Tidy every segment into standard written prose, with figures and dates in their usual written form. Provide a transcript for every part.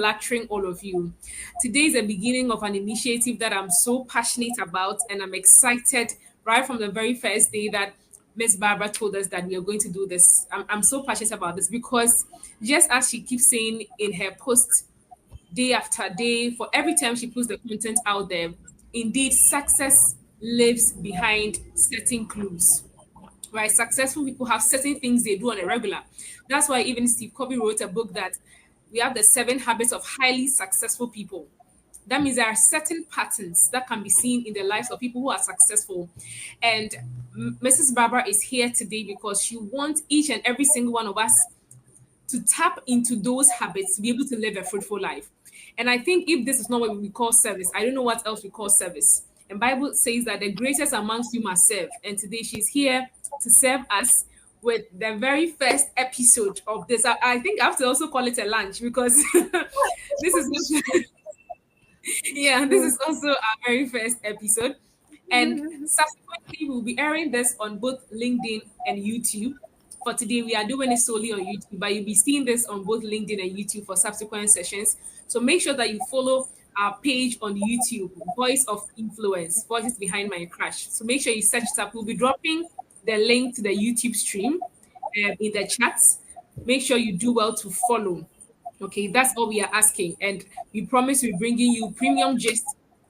lecturing all of you. Today is the beginning of an initiative that I'm so passionate about, and I'm excited right from the very first day that Miss Barbara told us that we are going to do this. I'm so passionate about this because just as she keeps saying in her post day after day, for every time she puts the content out there, indeed, success lives behind certain clues, right? Successful people have certain things they do on a regular. That's why even Steve Covey wrote a book that we have the 7 habits of highly successful people. That means there are certain patterns that can be seen in the lives of people who are successful. And Mrs. Barbara is here today because she wants each and every single one of us to tap into those habits to be able to live a fruitful life. And I think if this is not what we call service, I don't know what else we call service. And Bible says that the greatest amongst you must serve. And today she's here to serve us with the very first episode of this. I think I have to also call it a lunch because this is yeah, this is also our very first episode. And subsequently, we'll be airing this on both LinkedIn and YouTube. For today, we are doing it solely on YouTube, but you'll be seeing this on both LinkedIn and YouTube for subsequent sessions. So make sure that you follow our page on YouTube, Voice of Influence, Voices Behind My Crash. So make sure you search it up. We'll be dropping the link to the YouTube stream in the chat. Make sure you do well to follow. Okay, that's all we are asking. And we promise we're bringing you premium gist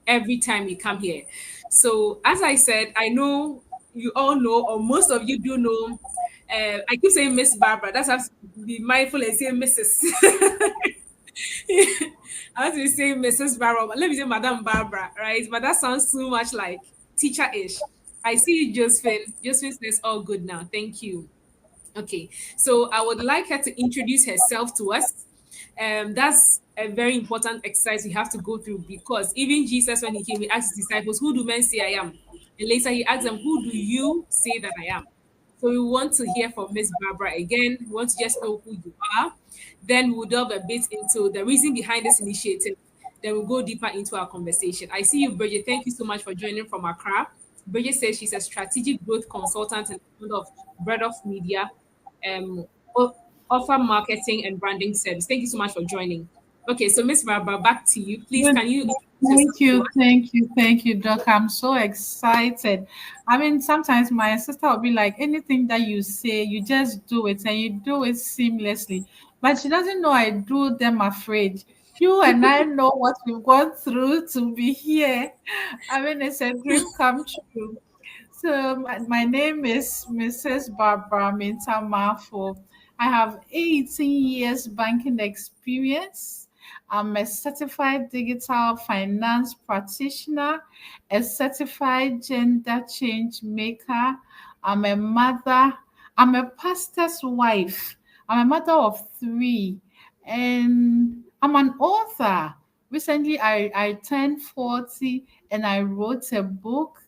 every time we come here. So, as I said, I know you all know, or most of you do know, I keep saying Miss Barbara. That's have to be mindful and say Mrs. I have to say Mrs. Barbara, but let me say Madam Barbara, right? But that sounds too much like teacher-ish. I see you, Josephine. Josephine says, all good now. Thank you. Okay, so I would like her to introduce herself to us. That's a very important exercise we have to go through because even Jesus, when he came, he asked his disciples, "Who do men say I am?" And later he asked them, "Who do you say that I am?" So we want to hear from Miss Barbara again. We want to just know who you are. Then we'll delve a bit into the reason behind this initiative. Then we'll go deeper into our conversation. I see you, Bridget. Thank you so much for joining from Accra. Bridget says she's a strategic growth consultant and founder of Bread of Media, um, offer marketing and branding service. Thank you so much for joining. Okay, so Miss Barbara, back to you. Please, can you Thank you, Doc. I'm so excited. I mean, sometimes my sister will be like, anything that you say, you just do it and you do it seamlessly. But she doesn't know I do them afraid. You and I know what we've gone through to be here. I mean, it's a dream come true. So my name is Mrs. Barbara 𝗪𝗪𝗂𝘂𝘵. I have 18 years banking experience. I'm a certified digital finance practitioner, a certified gender change maker. I'm a mother. I'm a pastor's wife. I'm a mother of 3. And I'm an author. Recently, I turned 40 and I wrote a book,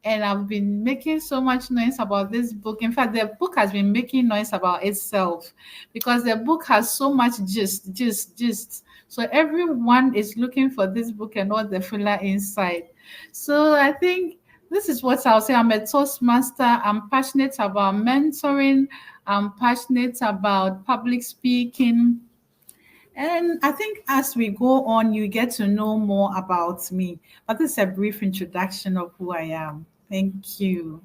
and I've been making so much noise about this book. In fact, the book has been making noise about itself because the book has so much gist. So everyone is looking for this book and all the filler inside. So I think this is what I'll say. I'm a Toastmaster. I'm passionate about mentoring. I'm passionate about public speaking. And I think as we go on, you get to know more about me. But this is a brief introduction of who I am. Thank you.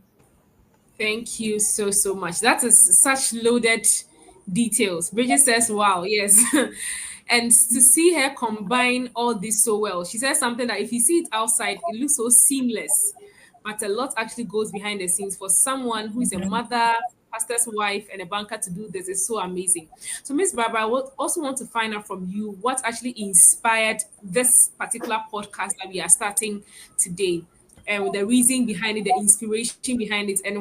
Thank you so much. That is such loaded details. Bridget says, wow, yes. And to see her combine all this so well, she says something that if you see it outside, it looks so seamless. But a lot actually goes behind the scenes for someone who is a mother, pastor's wife, and a banker to do this is so amazing. So, Miss Barbara, I would also want to find out from you what actually inspired this particular podcast that we are starting today, and the reason behind it, the inspiration behind it, and